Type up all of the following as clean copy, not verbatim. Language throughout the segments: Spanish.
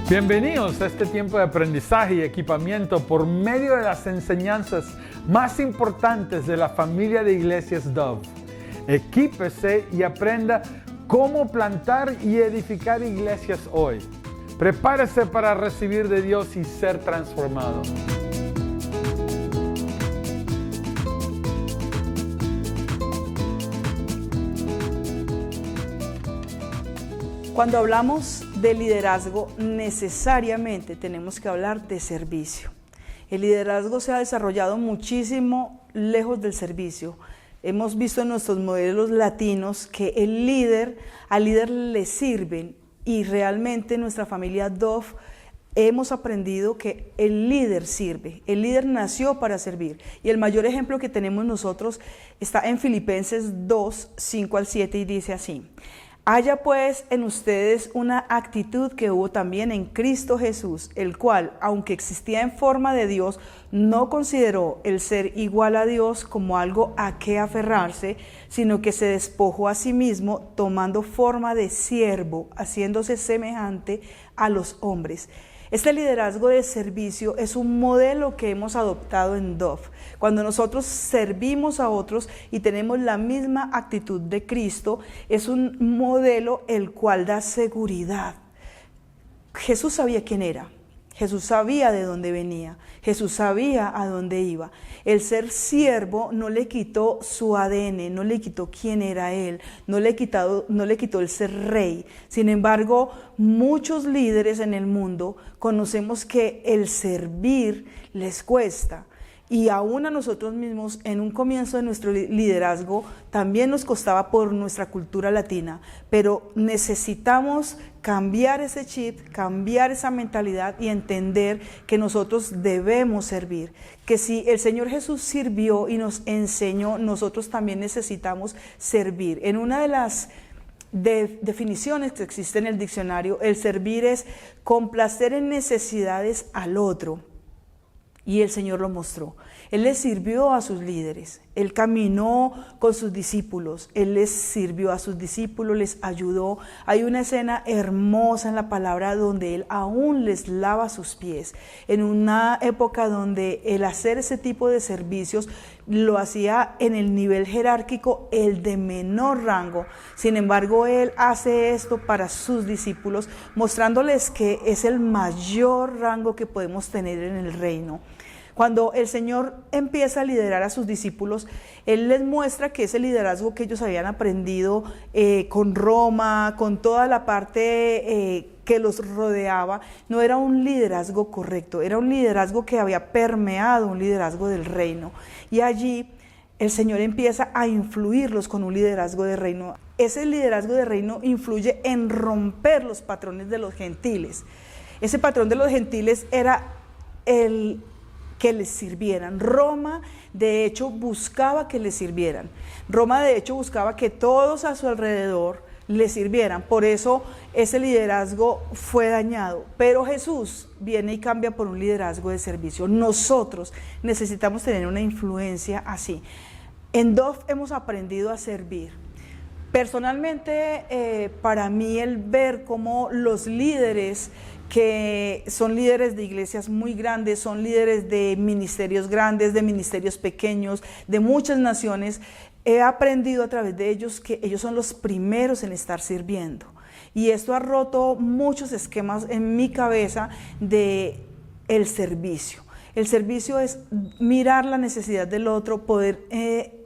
Bienvenidos a este tiempo de aprendizaje y equipamiento por medio de las enseñanzas más importantes de la familia de iglesias Dove. Equípese y aprenda cómo plantar y edificar iglesias hoy. Prepárese para recibir de Dios y ser transformado. Cuando hablamos de liderazgo, necesariamente tenemos que hablar de servicio. El liderazgo se ha desarrollado muchísimo lejos del servicio. Hemos visto en nuestros modelos latinos que al líder le sirven, y realmente en nuestra familia Dove hemos aprendido que el líder sirve. El líder nació para servir. Y el mayor ejemplo que tenemos nosotros está en Filipenses 2, 5 al 7 y dice así: haya pues en ustedes una actitud que hubo también en Cristo Jesús, el cual, aunque existía en forma de Dios, no consideró el ser igual a Dios como algo a qué aferrarse, sino que se despojó a sí mismo, tomando forma de siervo, haciéndose semejante a los hombres. Este liderazgo de servicio es un modelo que hemos adoptado en Dove. Cuando nosotros servimos a otros y tenemos la misma actitud de Cristo, es un modelo el cual da seguridad. Jesús sabía quién era. Jesús sabía de dónde venía, Jesús sabía a dónde iba. El ser siervo no le quitó su ADN, no le quitó quién era él, no le quitó el ser rey. Sin embargo, muchos líderes en el mundo conocemos que el servir les cuesta. Y aún a nosotros mismos, en un comienzo de nuestro liderazgo, también nos costaba por nuestra cultura latina, pero necesitamos cambiar ese chip, cambiar esa mentalidad y entender que nosotros debemos servir, que si el Señor Jesús sirvió y nos enseñó, nosotros también necesitamos servir. En una de las definiciones que existe en el diccionario, el servir es complacer en necesidades al otro. Y el Señor lo mostró. Él les sirvió a sus líderes. Él caminó con sus discípulos. Él les sirvió a sus discípulos, les ayudó. Hay una escena hermosa en la palabra donde Él aún les lava sus pies. En una época donde el hacer ese tipo de servicios lo hacía en el nivel jerárquico el de menor rango. Sin embargo, Él hace esto para sus discípulos, mostrándoles que es el mayor rango que podemos tener en el reino. Cuando el Señor empieza a liderar a sus discípulos, Él les muestra que ese liderazgo que ellos habían aprendido con Roma, con toda la parte que los rodeaba, no era un liderazgo correcto, era un liderazgo que había permeado un liderazgo del reino. Y allí el Señor empieza a influirlos con un liderazgo de reino. Ese liderazgo de reino influye en romper los patrones de los gentiles. Ese patrón de los gentiles era el que les sirvieran. Roma, de hecho, buscaba que les sirvieran. Roma, de hecho, buscaba que todos a su alrededor les sirvieran. Por eso ese liderazgo fue dañado. Pero Jesús viene y cambia por un liderazgo de servicio. Nosotros necesitamos tener una influencia así. En Dove hemos aprendido a servir. Personalmente, para mí el ver cómo los líderes que son líderes de iglesias muy grandes, son líderes de ministerios grandes, de ministerios pequeños, de muchas naciones, he aprendido a través de ellos que ellos son los primeros en estar sirviendo. Y esto ha roto muchos esquemas en mi cabeza de el servicio. El servicio es mirar la necesidad del otro, poder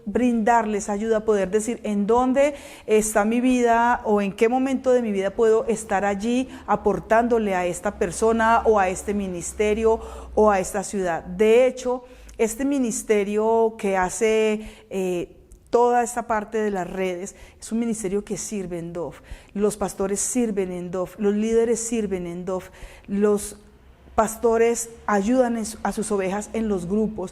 brindarles ayuda, poder decir en dónde está mi vida o en qué momento de mi vida puedo estar allí aportándole a esta persona o a este ministerio o a esta ciudad. De hecho, este ministerio que hace toda esta parte de las redes es un ministerio que sirve en Dove. Los pastores sirven en Dove, los líderes sirven en Dove, los pastores ayudan a sus ovejas en los grupos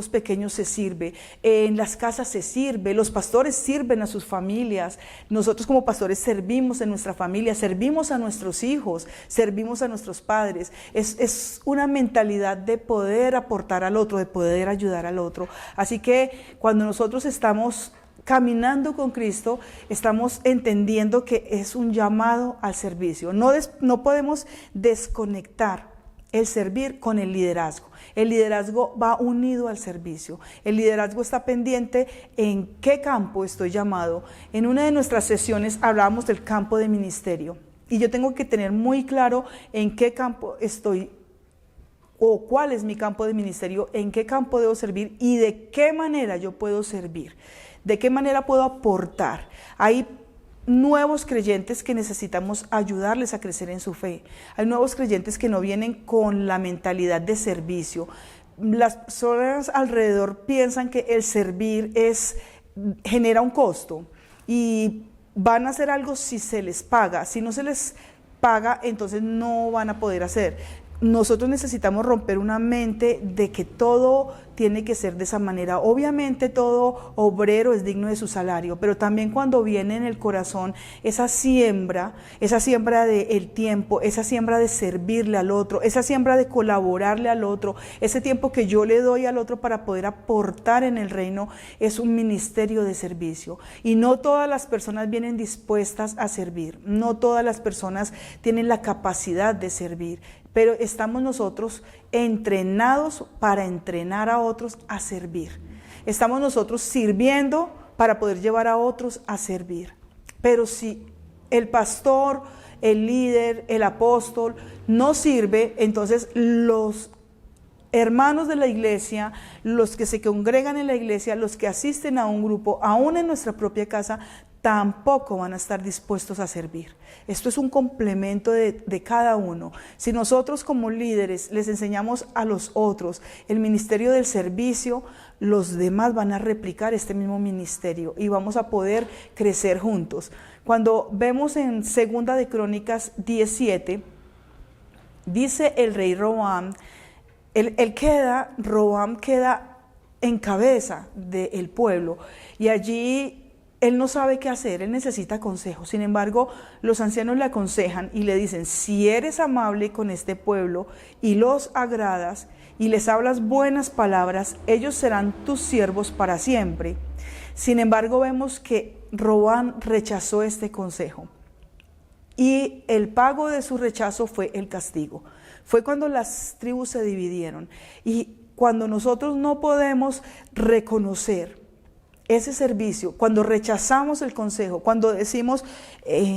pequeños se sirve, en las casas se sirve, los pastores sirven a sus familias, nosotros como pastores servimos en nuestra familia, servimos a nuestros hijos, servimos a nuestros padres, es una mentalidad de poder aportar al otro, de poder ayudar al otro. Así que cuando nosotros estamos caminando con Cristo, estamos entendiendo que es un llamado al servicio. No podemos desconectar el servir con el liderazgo. El liderazgo va unido al servicio. El liderazgo está pendiente en qué campo estoy llamado. En una de nuestras sesiones hablábamos del campo de ministerio. Y yo tengo que tener muy claro en qué campo estoy o cuál es mi campo de ministerio, en qué campo debo servir y de qué manera yo puedo servir. ¿De qué manera puedo aportar? Hay nuevos creyentes que necesitamos ayudarles a crecer en su fe. Hay nuevos creyentes que no vienen con la mentalidad de servicio. Las personas alrededor piensan que el servir genera un costo y van a hacer algo si se les paga. Si no se les paga, entonces no van a poder hacer. Nosotros necesitamos romper una mente de que todo tiene que ser de esa manera. Obviamente todo obrero es digno de su salario, pero también cuando viene en el corazón esa siembra del tiempo, esa siembra de servirle al otro, esa siembra de colaborarle al otro, ese tiempo que yo le doy al otro para poder aportar en el reino, es un ministerio de servicio. Y no todas las personas vienen dispuestas a servir, no todas las personas tienen la capacidad de servir. Pero estamos nosotros entrenados para entrenar a otros a servir. Estamos nosotros sirviendo para poder llevar a otros a servir. Pero si el pastor, el líder, el apóstol no sirve, entonces los hermanos de la iglesia, los que se congregan en la iglesia, los que asisten a un grupo, aún en nuestra propia casa, tampoco van a estar dispuestos a servir. Esto es un complemento de cada uno. Si nosotros como líderes les enseñamos a los otros el ministerio del servicio, los demás van a replicar este mismo ministerio y vamos a poder crecer juntos. Cuando vemos en 2 de Crónicas 17, dice el rey Roboam, Roboam queda en cabeza del pueblo y allí él no sabe qué hacer, él necesita consejo. Sin embargo, los ancianos le aconsejan y le dicen, si eres amable con este pueblo y los agradas y les hablas buenas palabras, ellos serán tus siervos para siempre. Sin embargo, vemos que Roboam rechazó este consejo y el pago de su rechazo fue el castigo. Fue cuando las tribus se dividieron y cuando nosotros no podemos reconocer ese servicio, cuando rechazamos el consejo, cuando decimos,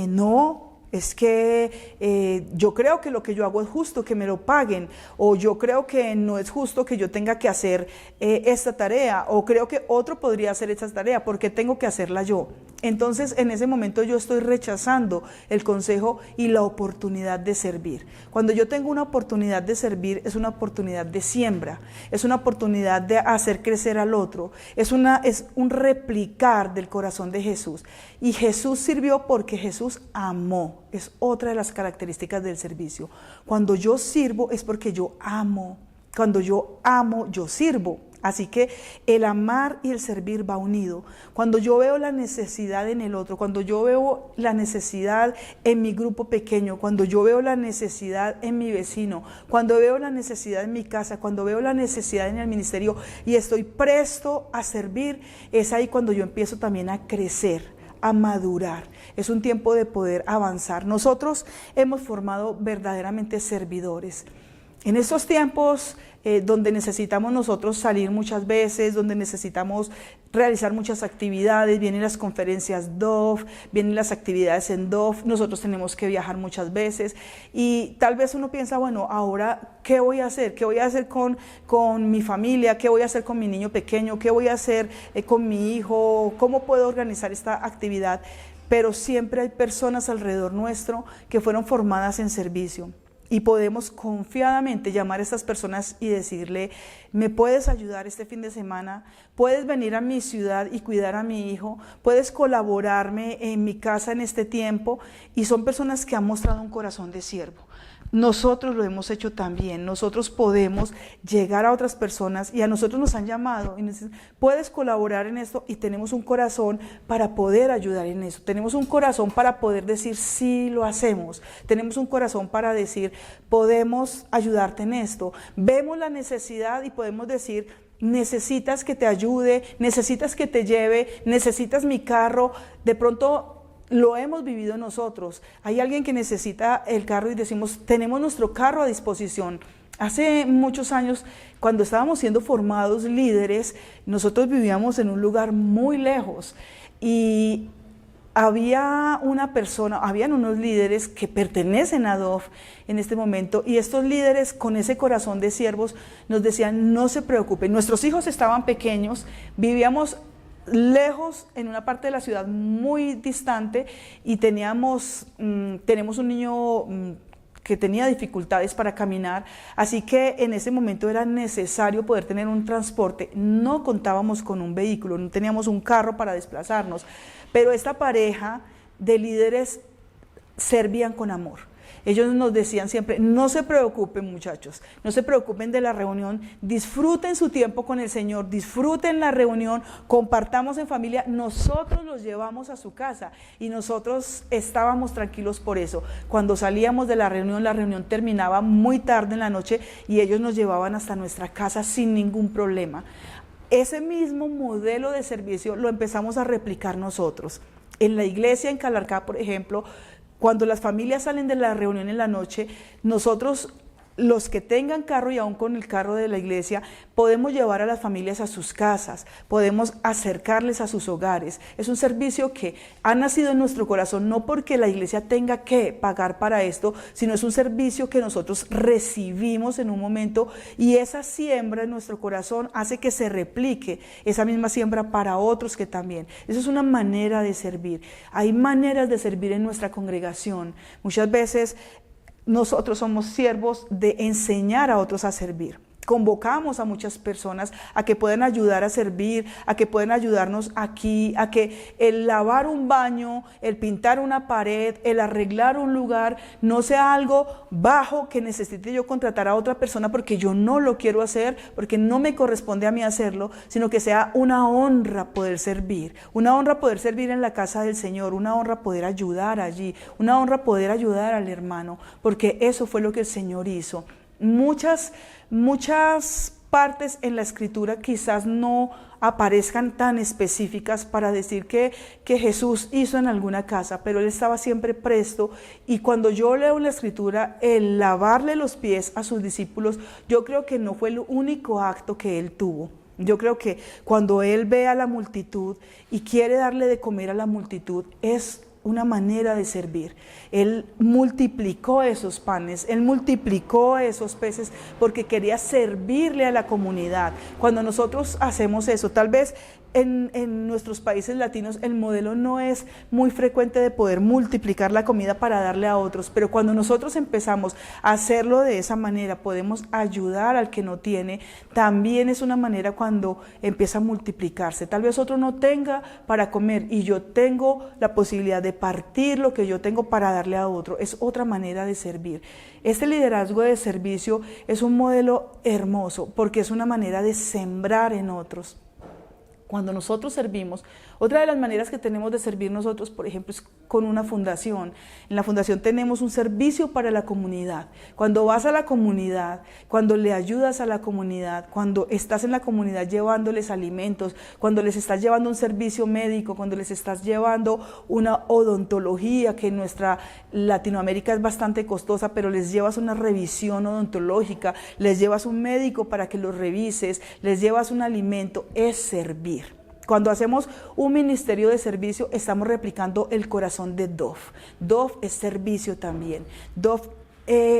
no, es que yo creo que lo que yo hago es justo que me lo paguen, o yo creo que no es justo que yo tenga que hacer esta tarea, o creo que otro podría hacer esta tarea, ¿por qué tengo que hacerla yo? Entonces en ese momento yo estoy rechazando el consejo y la oportunidad de servir. Cuando yo tengo una oportunidad de servir, es una oportunidad de siembra, es una oportunidad de hacer crecer al otro, es un replicar del corazón de Jesús. Y Jesús sirvió porque Jesús amó, es otra de las características del servicio. Cuando yo sirvo es porque yo amo, cuando yo amo, yo sirvo. Así que el amar y el servir va unido. Cuando yo veo la necesidad en el otro, cuando yo veo la necesidad en mi grupo pequeño, cuando yo veo la necesidad en mi vecino, cuando veo la necesidad en mi casa, cuando veo la necesidad en el ministerio y estoy presto a servir, es ahí cuando yo empiezo también a crecer, a madurar. Es un tiempo de poder avanzar. Nosotros hemos formado verdaderamente servidores. En estos tiempos donde necesitamos nosotros salir muchas veces, donde necesitamos realizar muchas actividades, vienen las conferencias DOF, vienen las actividades en DOF, nosotros tenemos que viajar muchas veces y tal vez uno piensa, bueno, ahora, ¿qué voy a hacer? ¿Qué voy a hacer con mi familia? ¿Qué voy a hacer con mi niño pequeño? ¿Qué voy a hacer con mi hijo? ¿Cómo puedo organizar esta actividad? Pero siempre hay personas alrededor nuestro que fueron formadas en servicio. Y podemos confiadamente llamar a estas personas y decirle, ¿me puedes ayudar este fin de semana? ¿Puedes venir a mi ciudad y cuidar a mi hijo? ¿Puedes colaborarme en mi casa en este tiempo? Y son personas que han mostrado un corazón de siervo. Nosotros lo hemos hecho también, nosotros podemos llegar a otras personas y a nosotros nos han llamado y nos dicen, puedes colaborar en esto y tenemos un corazón para poder ayudar en eso, tenemos un corazón para poder decir sí lo hacemos, tenemos un corazón para decir podemos ayudarte en esto, vemos la necesidad y podemos decir necesitas que te ayude, necesitas que te lleve, necesitas mi carro. De pronto lo hemos vivido nosotros. Hay alguien que necesita el carro y decimos, tenemos nuestro carro a disposición. Hace muchos años, cuando estábamos siendo formados líderes, nosotros vivíamos en un lugar muy lejos y habían unos líderes que pertenecen a Dove en este momento, y estos líderes con ese corazón de siervos nos decían, no se preocupen, nuestros hijos estaban pequeños, vivíamos lejos en una parte de la ciudad muy distante y tenemos un niño que tenía dificultades para caminar, así que en ese momento era necesario poder tener un transporte. No contábamos con un vehículo, no teníamos un carro para desplazarnos, pero esta pareja de líderes servían con amor. Ellos nos decían siempre, no se preocupen muchachos, no se preocupen de la reunión, disfruten su tiempo con el Señor, disfruten la reunión, compartamos en familia, nosotros los llevamos a su casa y nosotros estábamos tranquilos por eso. Cuando salíamos de la reunión terminaba muy tarde en la noche y ellos nos llevaban hasta nuestra casa sin ningún problema. Ese mismo modelo de servicio lo empezamos a replicar nosotros. En la iglesia en Calarcá, por ejemplo, cuando las familias salen de la reunión en la noche, nosotros, los que tengan carro y aún con el carro de la iglesia, podemos llevar a las familias a sus casas, podemos acercarles a sus hogares. Es un servicio que ha nacido en nuestro corazón, no porque la iglesia tenga que pagar para esto, sino es un servicio que nosotros recibimos en un momento y esa siembra en nuestro corazón hace que se replique esa misma siembra para otros que también. Eso es una manera de servir. Hay maneras de servir en nuestra congregación. Muchas veces nosotros somos siervos de enseñar a otros a servir. Convocamos a muchas personas a que puedan ayudar a servir, a que puedan ayudarnos aquí, a que el lavar un baño, el pintar una pared, el arreglar un lugar, no sea algo bajo que necesite yo contratar a otra persona porque yo no lo quiero hacer, porque no me corresponde a mí hacerlo, sino que sea una honra poder servir en la casa del Señor, una honra poder ayudar allí, una honra poder ayudar al hermano, porque eso fue lo que el Señor hizo. Muchas partes en la Escritura quizás no aparezcan tan específicas para decir que Jesús hizo en alguna casa, pero Él estaba siempre presto, y cuando yo leo en la Escritura el lavarle los pies a sus discípulos, yo creo que no fue el único acto que Él tuvo. Yo creo que cuando Él ve a la multitud y quiere darle de comer a la multitud, es una manera de servir. Él multiplicó esos panes, Él multiplicó esos peces porque quería servirle a la comunidad. Cuando nosotros hacemos eso, tal vez en nuestros países latinos el modelo no es muy frecuente de poder multiplicar la comida para darle a otros, pero cuando nosotros empezamos a hacerlo de esa manera, podemos ayudar al que no tiene. También es una manera cuando empieza a multiplicarse. Tal vez otro no tenga para comer y yo tengo la posibilidad de partir lo que yo tengo para darle a otro. Es otra manera de servir. Este liderazgo de servicio es un modelo hermoso porque es una manera de sembrar en otros. Cuando nosotros servimos, otra de las maneras que tenemos de servir nosotros, por ejemplo, es con una fundación. En la fundación tenemos un servicio para la comunidad. Cuando vas a la comunidad, cuando le ayudas a la comunidad, cuando estás en la comunidad llevándoles alimentos, cuando les estás llevando un servicio médico, cuando les estás llevando una odontología, que en nuestra Latinoamérica es bastante costosa, pero les llevas una revisión odontológica, les llevas un médico para que los revises, les llevas un alimento, es servir. Cuando hacemos un ministerio de servicio, estamos replicando el corazón de Dove. Dove es servicio también. Dove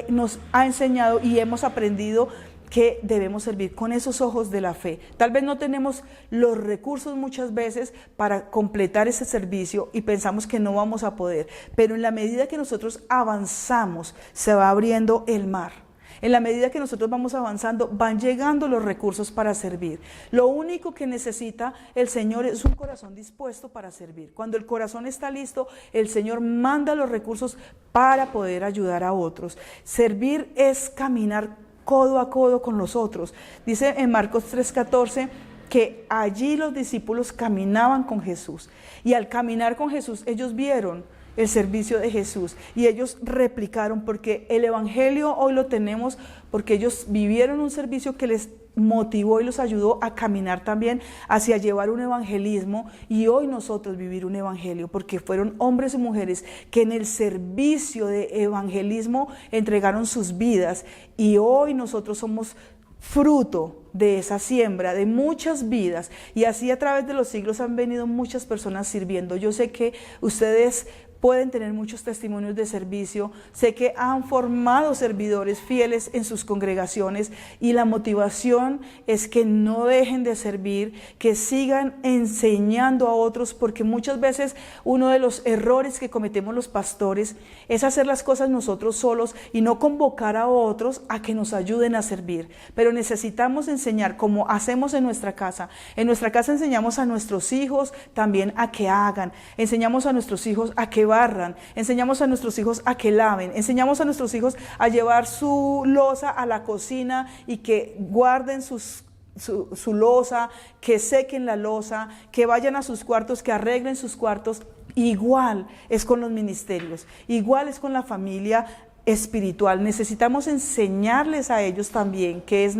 nos ha enseñado y hemos aprendido que debemos servir con esos ojos de la fe. Tal vez no tenemos los recursos muchas veces para completar ese servicio y pensamos que no vamos a poder, pero en la medida que nosotros avanzamos, se va abriendo el mar. En la medida que nosotros vamos avanzando, van llegando los recursos para servir. Lo único que necesita el Señor es un corazón dispuesto para servir. Cuando el corazón está listo, el Señor manda los recursos para poder ayudar a otros. Servir es caminar codo a codo con los otros. Dice en Marcos 3:14 que allí los discípulos caminaban con Jesús. Y al caminar con Jesús, ellos vieron el servicio de Jesús y ellos replicaron, porque el evangelio hoy lo tenemos porque ellos vivieron un servicio que les motivó y los ayudó a caminar también hacia llevar un evangelismo y hoy nosotros vivir un evangelio, porque fueron hombres y mujeres que en el servicio de evangelismo entregaron sus vidas y hoy nosotros somos fruto de esa siembra, de muchas vidas, y así a través de los siglos han venido muchas personas sirviendo. Yo sé que ustedes pueden tener muchos testimonios de servicio, sé que han formado servidores fieles en sus congregaciones y la motivación es que no dejen de servir, que sigan enseñando a otros, porque muchas veces uno de los errores que cometemos los pastores es hacer las cosas nosotros solos y no convocar a otros a que nos ayuden a servir, pero necesitamos enseñar como hacemos en nuestra casa. En nuestra casa enseñamos a nuestros hijos también a que hagan, enseñamos a nuestros hijos a que barran, enseñamos a nuestros hijos a que laven, enseñamos a nuestros hijos a llevar su loza a la cocina y que guarden su loza, que sequen la loza, que vayan a sus cuartos, que arreglen sus cuartos. Igual es con los ministerios, igual es con la familia espiritual. Necesitamos enseñarles a ellos también que es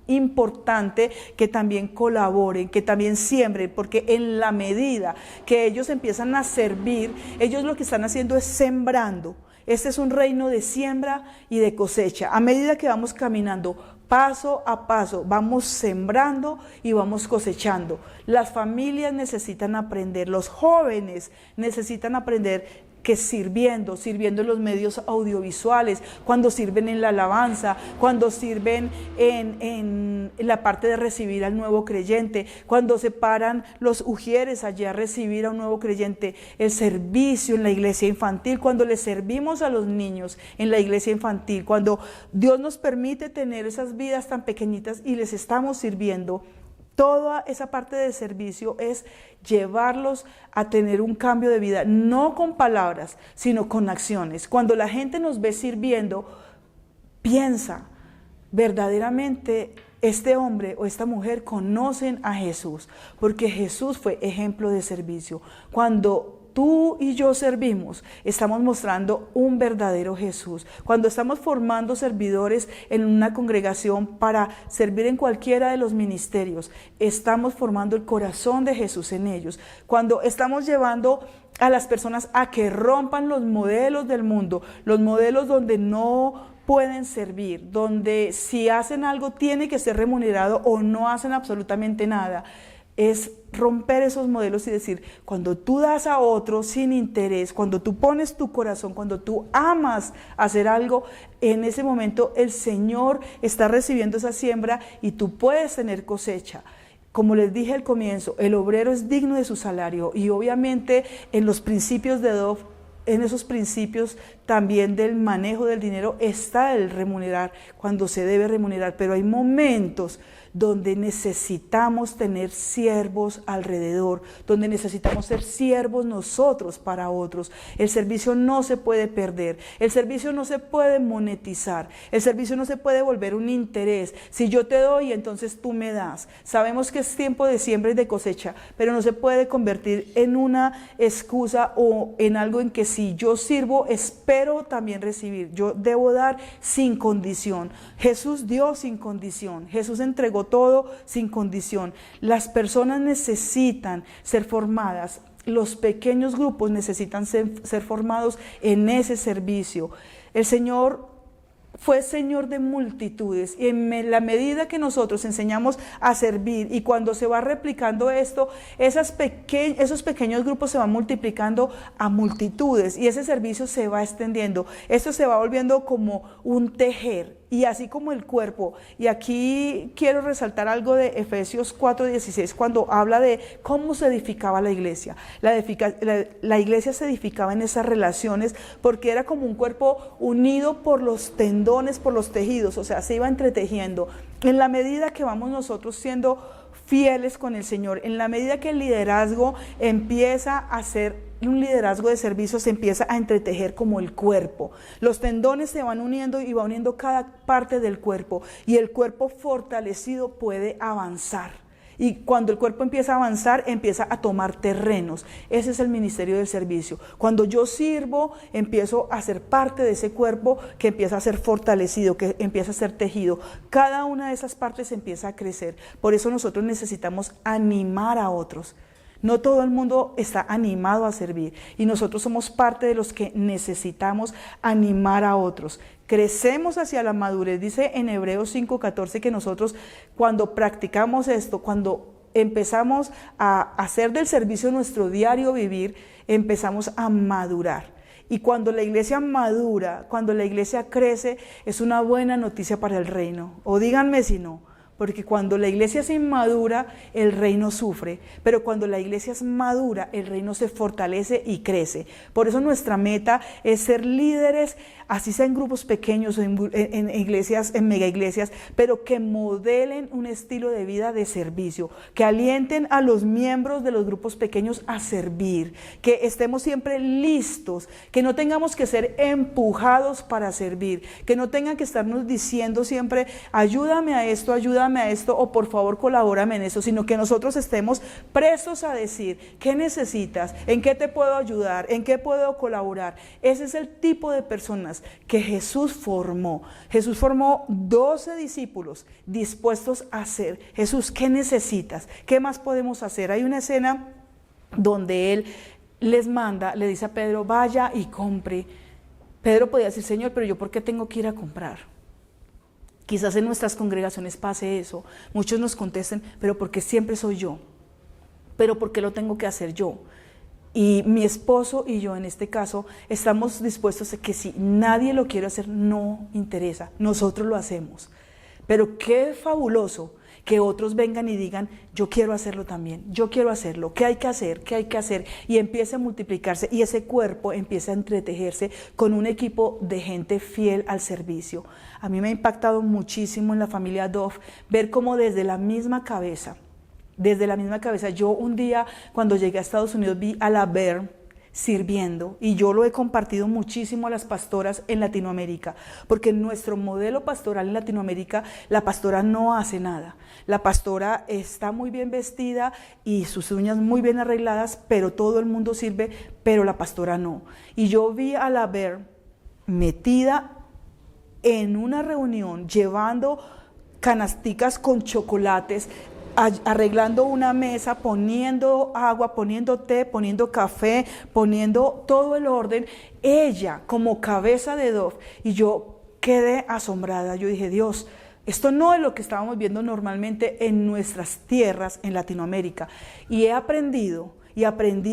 importante que también colaboren, que también siembren, porque en la medida que ellos empiezan a servir, ellos lo que están haciendo es sembrando. Este es un reino de siembra y de cosecha. A medida que vamos caminando paso a paso, vamos sembrando y vamos cosechando. Las familias necesitan aprender, los jóvenes necesitan aprender que sirviendo en los medios audiovisuales, cuando sirven en la alabanza, cuando sirven en la parte de recibir al nuevo creyente, cuando se paran los ujieres allá a recibir a un nuevo creyente, el servicio en la iglesia infantil, cuando le servimos a los niños en la iglesia infantil, cuando Dios nos permite tener esas vidas tan pequeñitas y les estamos sirviendo. Toda esa parte de servicio es llevarlos a tener un cambio de vida, no con palabras, sino con acciones. Cuando la gente nos ve sirviendo, piensa, verdaderamente este hombre o esta mujer conocen a Jesús, porque Jesús fue ejemplo de servicio. Cuando tú y yo servimos, estamos mostrando un verdadero Jesús. Cuando estamos formando servidores en una congregación para servir en cualquiera de los ministerios, estamos formando el corazón de Jesús en ellos. Cuando estamos llevando a las personas a que rompan los modelos del mundo, los modelos donde no pueden servir, donde si hacen algo tiene que ser remunerado o no hacen absolutamente nada, es romper esos modelos y decir, cuando tú das a otro sin interés, cuando tú pones tu corazón, cuando tú amas hacer algo, en ese momento el Señor está recibiendo esa siembra y tú puedes tener cosecha. Como les dije al comienzo, el obrero es digno de su salario y obviamente en los principios de Dove, en esos principios también del manejo del dinero está el remunerar cuando se debe remunerar, pero hay momentos donde necesitamos tener siervos alrededor, donde necesitamos ser siervos nosotros para otros. El servicio no se puede perder, el servicio no se puede monetizar, el servicio no se puede volver un interés. Si yo te doy, entonces tú me das. Sabemos que es tiempo de siembra y de cosecha, pero no se puede convertir en una excusa o en algo en que si yo sirvo, espero también recibir. Yo debo dar sin condición. Jesús dio sin condición, Jesús entregó todo sin condición. Las personas necesitan ser formadas, los pequeños grupos necesitan ser formados en ese servicio. El Señor fue Señor de multitudes y en la medida que nosotros enseñamos a servir y cuando se va replicando esto, esos pequeños grupos se van multiplicando a multitudes y ese servicio se va extendiendo. Esto se va volviendo como un tejer. Y así como el cuerpo, y aquí quiero resaltar algo de Efesios 4:16, cuando habla de cómo se edificaba la iglesia. La iglesia se edificaba en esas relaciones porque era como un cuerpo unido por los tendones, por los tejidos, o sea, se iba entretejiendo. En la medida que vamos nosotros siendo fieles con el Señor, en la medida que el liderazgo empieza a ser un liderazgo de servicio, se empieza a entretejer como el cuerpo. Los tendones se van uniendo y va uniendo cada parte del cuerpo y el cuerpo fortalecido puede avanzar. Y cuando el cuerpo empieza a avanzar, empieza a tomar terrenos. Ese es el ministerio del servicio. Cuando yo sirvo, empiezo a ser parte de ese cuerpo que empieza a ser fortalecido, que empieza a ser tejido. Cada una de esas partes empieza a crecer. Por eso nosotros necesitamos animar a otros. No todo el mundo está animado a servir y nosotros somos parte de los que necesitamos animar a otros. Crecemos hacia la madurez, dice en Hebreos 5:14 que nosotros cuando practicamos esto, cuando empezamos a hacer del servicio nuestro diario vivir, empezamos a madurar. Y cuando la iglesia madura, cuando la iglesia crece, es una buena noticia para el reino. O díganme si no. Porque cuando la iglesia es inmadura, el reino sufre. Pero cuando la iglesia es madura, el reino se fortalece y crece. Por eso nuestra meta es ser líderes, así sea en grupos pequeños, en iglesias, en mega iglesias, pero que modelen un estilo de vida de servicio, que alienten a los miembros de los grupos pequeños a servir, que estemos siempre listos, que no tengamos que ser empujados para servir, que no tengan que estarnos diciendo siempre, ayúdame a esto, o por favor colabórame en eso, sino que nosotros estemos prestos a decir, ¿qué necesitas? ¿En qué te puedo ayudar? ¿En qué puedo colaborar? Ese es el tipo de personas que Jesús formó. Jesús formó 12 discípulos dispuestos a hacer. Jesús, ¿qué necesitas? ¿Qué más podemos hacer? Hay una escena donde Él les manda, le dice a Pedro, vaya y compre. Pedro podía decir, Señor, pero yo ¿por qué tengo que ir a comprar? Quizás en nuestras congregaciones pase eso. Muchos nos contesten, pero ¿por qué siempre soy yo? ¿Pero por qué lo tengo que hacer yo? Y mi esposo y yo en este caso estamos dispuestos a que si nadie lo quiere hacer, no interesa, nosotros lo hacemos. Pero qué fabuloso que otros vengan y digan, yo quiero hacerlo también, yo quiero hacerlo, ¿qué hay que hacer? ¿Qué hay que hacer? Y empiece a multiplicarse y ese cuerpo empieza a entretejerse con un equipo de gente fiel al servicio. A mí me ha impactado muchísimo en la familia Dove ver cómo desde la misma cabeza, yo un día cuando llegué a Estados Unidos vi a la Bear sirviendo y yo lo he compartido muchísimo a las pastoras en Latinoamérica, porque en nuestro modelo pastoral en Latinoamérica la pastora no hace nada. La pastora está muy bien vestida y sus uñas muy bien arregladas, pero todo el mundo sirve, pero la pastora no. Y yo vi a la Bear metida en una reunión llevando canasticas con chocolates, arreglando una mesa, poniendo agua, poniendo té, poniendo café, poniendo todo el orden, ella como cabeza de Dove. Y yo quedé asombrada, yo dije, Dios, esto no es lo que estábamos viendo normalmente en nuestras tierras en Latinoamérica. Y aprendí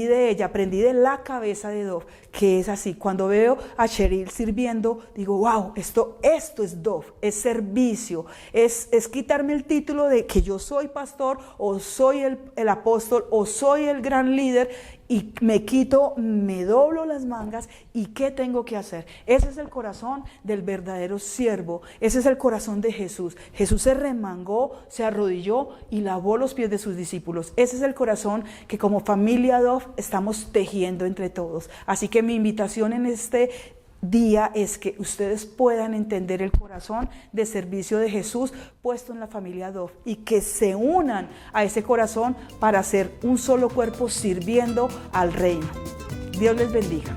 de ella, aprendí de la cabeza de Dove, que es así. Cuando veo a Cheryl sirviendo, digo, wow, esto es Dove, es servicio, es quitarme el título de que yo soy pastor, o soy el apóstol, o soy el gran líder, y me doblo las mangas, y ¿qué tengo que hacer? Ese es el corazón del verdadero siervo, ese es el corazón de Jesús. Jesús se remangó, se arrodilló y lavó los pies de sus discípulos. Ese es el corazón que como familia Dove estamos tejiendo entre todos. Así que mi invitación en este día es que ustedes puedan entender el corazón de servicio de Jesús puesto en la familia Dove y que se unan a ese corazón para ser un solo cuerpo sirviendo al reino. Dios les bendiga.